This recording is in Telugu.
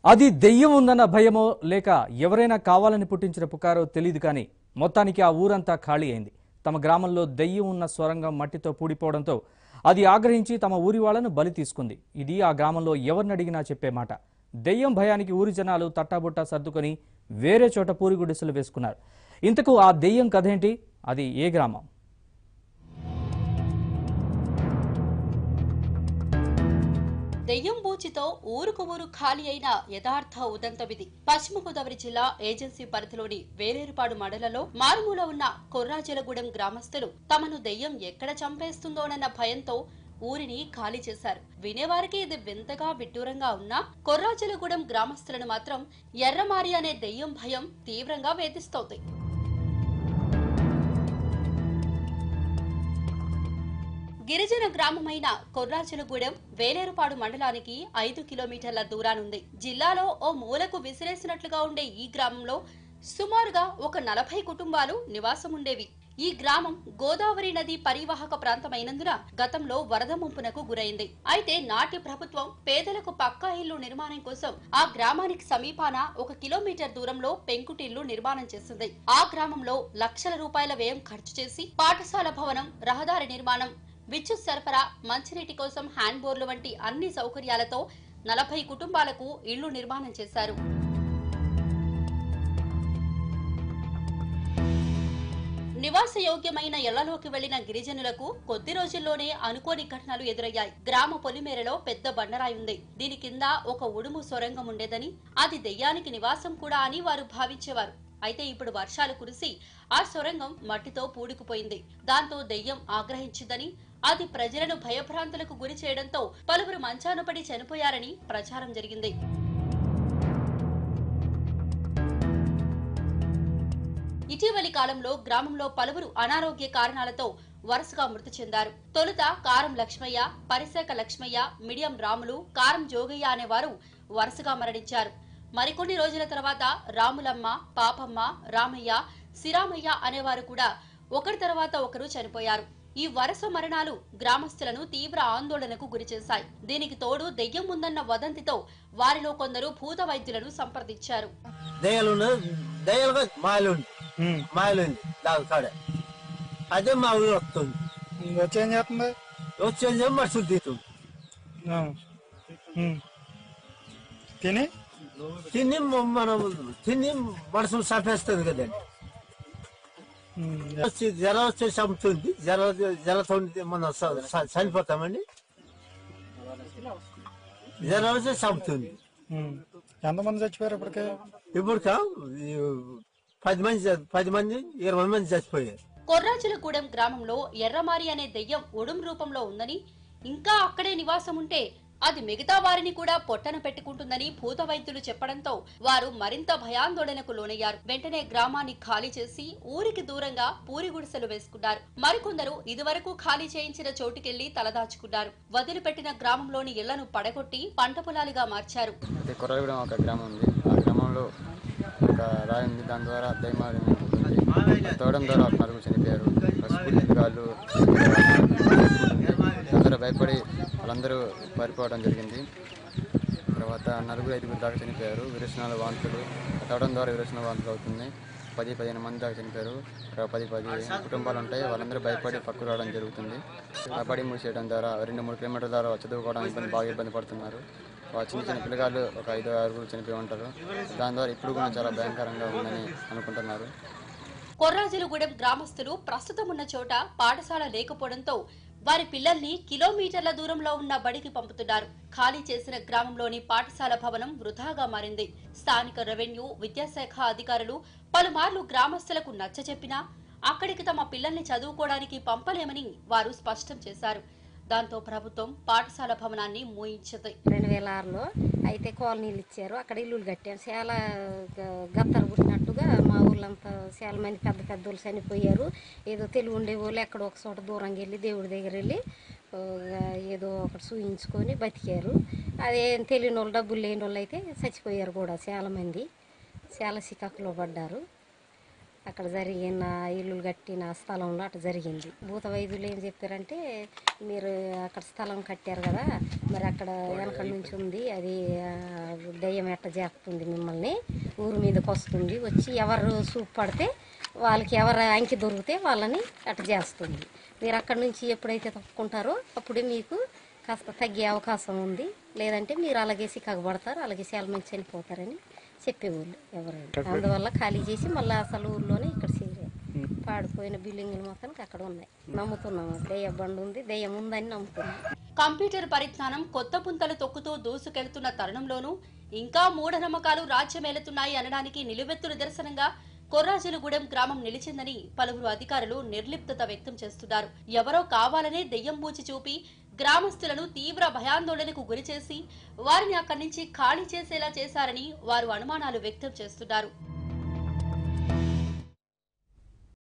అది దెయ్యం ఉందన్న భయమో లేక ఎవరైనా కావాలని పుట్టించిన పుకారో తెలియదు కానీ మొత్తానికి ఆ ఊరంతా ఖాళీ అయింది. తమ గ్రామంలో దెయ్యం ఉన్న సొరంగం మట్టితో పూడిపోవడంతో అది ఆగ్రహించి తమ ఊరి వాళ్ళను బలి తీసుకుంది. ఇది ఆ గ్రామంలో ఎవరిని అడిగినా చెప్పే మాట. దెయ్యం భయానికి ఊరి జనాలు తట్టాబుట్టా సర్దుకొని వేరే చోట పూరిగుడిసెలు వేసుకున్నారు. ఇంతకు ఆ దెయ్యం కథేంటి? అది ఏ గ్రామం? దెయ్యం బూచితో ఊరుకు ఊరు ఖాళీ అయిన యథార్థ ఉదంతమిది. పశ్చిమ గోదావరి జిల్లా ఏజెన్సీ పరిధిలోని వేలేరుపాడు మండలంలో మారుమూల ఉన్న కొర్రాజలగూడెం గ్రామస్తులు తమను దెయ్యం ఎక్కడ చంపేస్తుందోనన్న భయంతో ఊరిని ఖాళీ చేశారు. వినేవారికి ఇది వింతగా విడ్డూరంగా ఉన్నా కొర్రాజలగూడెం గ్రామస్తులను మాత్రం ఎర్రమారి అనే దెయ్యం భయం తీవ్రంగా వేధిస్తోంది. గిరిజన గ్రామమైన కొర్రాజలగూడెం వేలేరుపాడు మండలానికి 5 కిలోమీటర్ల దూరానుంది. జిల్లాలో ఓ మూలకు విసిరేసినట్లుగా ఉండే ఈ గ్రామంలో సుమారుగా ఒక 40 కుటుంబాలు నివాసం ఉండేవి. ఈ గ్రామం గోదావరి నది పరివాహక ప్రాంతమైనందున గతంలో వరద ముంపునకు గురైంది. అయితే నాటి ప్రభుత్వం పేదలకు పక్కా ఇల్లు నిర్మాణం కోసం ఆ గ్రామానికి సమీపాన 1 కిలోమీటర్ దూరంలో పెంకుటిల్లు నిర్మాణం చేసింది. ఆ గ్రామంలో లక్షల రూపాయల వ్యయం ఖర్చు చేసి పాఠశాల భవనం, రహదారి నిర్మాణం, విద్యుత్ సరఫరా, మంచినీటి కోసం హ్యాండ్ బోర్లు వంటి అన్ని సౌకర్యాలతో 40 కుటుంబాలకు ఇళ్లు నిర్మాణం చేశారు. నివాసయోగ్యమైన ఇళ్లలోకి వెళ్లిన గిరిజనులకు కొద్ది రోజుల్లోనే అనుకోని ఘటనలు ఎదురయ్యాయి. గ్రామ పొలిమేరలో పెద్ద బండరాయి ఉంది. దీని కింద ఒక ఉడుము సొరంగం ఉండేదని, అది దెయ్యానికి నివాసం కూడా అని వారు భావించేవారు. అయితే ఇప్పుడు వర్షాలు కురిసి ఆ సొరంగం మట్టితో పూడుకుపోయింది. దాంతో దెయ్యం ఆగ్రహించిందని, అది ప్రజలను భయభ్రాంతులకు గురి చేయడంతో పలువురు మంచాన పడి చనిపోయారని ప్రచారం జరిగింది. ఇటీవలి కాలంలో గ్రామంలో పలువురు అనారోగ్య కారణాలతో వరుసగా మృతి చెందారు. తొలుత కారం లక్ష్మయ్య, పరిశాఖ లక్ష్మయ్య, మిడియం రాములు, కారం జోగయ్య అనేవారు వరుసగా మరణించారు. మరికొన్ని రోజుల తర్వాత రాములమ్మ, పాపమ్మ, రామయ్య, సిరామయ్య అనేవారు కూడా ఒకరి తర్వాత ఒకరు చనిపోయారు. ఈ వరుస మరణాలు గ్రామస్తులను తీవ్ర ఆందోళనకు గురిచేశాయి. దీనికి తోడు దెయ్యం ఉందన్న వదంతితో వారిలో కొందరు భూత వైద్యులను సంప్రదించారు. అదే మా ఊరు వస్తుంది, వచ్చేది మనుషులు తీస్తుంది, తిని మనం తిని మనుషులు చంపేస్తుంది కదండి. జ్వరం వచ్చే చంపుతుంది, జ్వరంతో మనం చనిపోతామండి. జ్వరం వచ్చే చంపుతుంది. ఎంతమంది చచ్చిపోయారు ఇప్పటికే? ఇప్పటికా 10 మంది 20 మంది చచ్చిపోయారు. కొర్రాజలగూడెం గ్రామంలో ఎర్రమారి అనే దెయ్యం ఉడుం రూపంలో ఉందని, ఇంకా అక్కడే నివాసం ఉంటే అది మిగతా వారిని కూడా పొట్టన పెట్టుకుంటుందని భూత వైద్యులు చెప్పడంతో వారు మరింత భయాందోళనకు లోనయ్యారు. వెంటనే గ్రామాన్ని ఖాళీ చేసి ఊరికి దూరంగా పూరిగుడిసెలు వేసుకున్నారు. మరికొందరు ఇదివరకు ఖాళీ చేయించిన చోటుకెళ్లి తలదాచుకున్నారు. వదిలిపెట్టిన గ్రామంలోని ఇళ్లను పడగొట్టి పంట పొలాలుగా మార్చారు. కొర్రాజలగూడెం ఒక గ్రామం ఉంది. ఆ గ్రామంలో ఒక రాయి ఉంది. దాని ద్వారా దైమారి తోవడం ద్వారా 4 చనిపోయారు. వాళ్ళు అందరూ భయపడి వాళ్ళందరూ పారిపోవడం జరిగింది. తర్వాత 4-5 దాకా చనిపోయారు. విరేచనాల వాంతులు తవ్వడం ద్వారా విరేచనాల వాంతులు అవుతుంది. 10-15 మంది దాకా చనిపోయారు. 10 కుటుంబాలు ఉంటాయి. వాళ్ళందరూ భయపడి పక్కకు రావడం జరుగుతుంది. పడి మూసేయడం ద్వారా 2-3 కిలోమీటర్ల ద్వారా చదువుకోవడానికి బాగా ఇబ్బంది పడుతున్నారు. చిన్న పిల్లగాళ్ళు ఒక 5-6 చనిపోయి ఉంటారు. దాని ద్వారా ఇప్పుడు కూడా చాలా భయంకరంగా ఉందని అనుకుంటున్నారు. కొర్రాజలగూడెం గ్రామస్తులు ప్రస్తుతం ఉన్న చోట పాఠశాల లేకపోవడంతో వారి పిల్లల్ని కిలోమీటర్ల దూరంలో ఉన్న బడికి పంపుతున్నారు. ఖాళీ చేసిన గ్రామంలోని పాఠశాల భవనం వృధాగా మారింది. స్థానిక రెవెన్యూ, విద్యాశాఖ అధికారులు పలుమార్లు గ్రామస్తులకు నచ్చచెప్పినా అక్కడికి తమ పిల్లల్ని చదువుకోవడానికి పంపలేమని వారు స్పష్టం చేశారు. దాంతో ప్రభుత్వం పాఠశాల భవనాన్ని మూయించింది. 2006లో అయితే కాలనీలు ఇచ్చారు. అక్కడ ఇల్లులు కట్టారు. చాలా గత్తర పుట్టినట్టుగా మా ఊళ్ళంతా చాలా మంది పెద్దోళ్ళు చనిపోయారు. ఏదో తెలివి ఉండే వాళ్ళు ఎక్కడో ఒక చోట దూరంగా వెళ్ళి దేవుడి దగ్గర వెళ్ళి ఏదో ఒకటి చూయించుకొని బతికారు. అదే తెలియని వాళ్ళు, డబ్బులు లేని వాళ్ళు అయితే చచ్చిపోయారు కూడా. చాలామంది చాలా సికాకులో పడ్డారు. అక్కడ జరిగిన ఇల్లు కట్టిన స్థలంలో అటు జరిగింది. భూత వైద్యులు ఏం చెప్పారంటే, మీరు అక్కడ స్థలం కట్టారు కదా, మరి అక్కడ వెనక నుంచి ఉంది, అది దెయ్యం ఎట్ట చేస్తుంది, మిమ్మల్ని ఊరు మీదకి వస్తుంది, వచ్చి ఎవరు చూపు పడితే వాళ్ళకి ఎవరు అంకి దొరికితే వాళ్ళని అట్ట చేస్తుంది. మీరు అక్కడ నుంచి ఎప్పుడైతే తప్పుకుంటారో అప్పుడే మీకు కాస్త తగ్గే అవకాశం ఉంది, లేదంటే మీరు అలాగే సిక్కబడతారు, అలాగే చాలా మంది చనిపోతారని చెప్పేవాళ్ళు ఎవరైనా. అందువల్ల ఖాళీ చేసి మళ్ళీ అసలు ఊర్లోనే ఇక్కడ చేరారు. పాడిపోయిన బిల్డింగ్లు మొత్తానికి అక్కడ ఉన్నాయి. నమ్ముతున్నాము దెయ్య బండి ఉంది, దెయ్యం ఉందని నమ్ముతున్నాం. కంప్యూటర్ పరిజ్ఞానం కొత్త పుంతలు తొక్కుతూ దూసుకెళ్తున్న తరుణంలోనూ ఇంకా మూఢనమ్మకాలు రాజ్యమేలుతున్నాయి అనడానికి నిలువెత్తు నిదర్శనంగా కొర్రాజులగూడెం గ్రామం నిలిచిందని పలువురు అధికారులు నిర్లిప్తత వ్యక్తం చేస్తున్నారు. ఎవరో కావాలనే దెయ్యం బూచి చూపి గ్రామస్తులను తీవ్ర భయాందోళనకు గురిచేసి వారిని అక్కడి నుంచి ఖాళీ చేసేలా చేశారని వారు అనుమానాలు వ్యక్తం చేస్తున్నారు.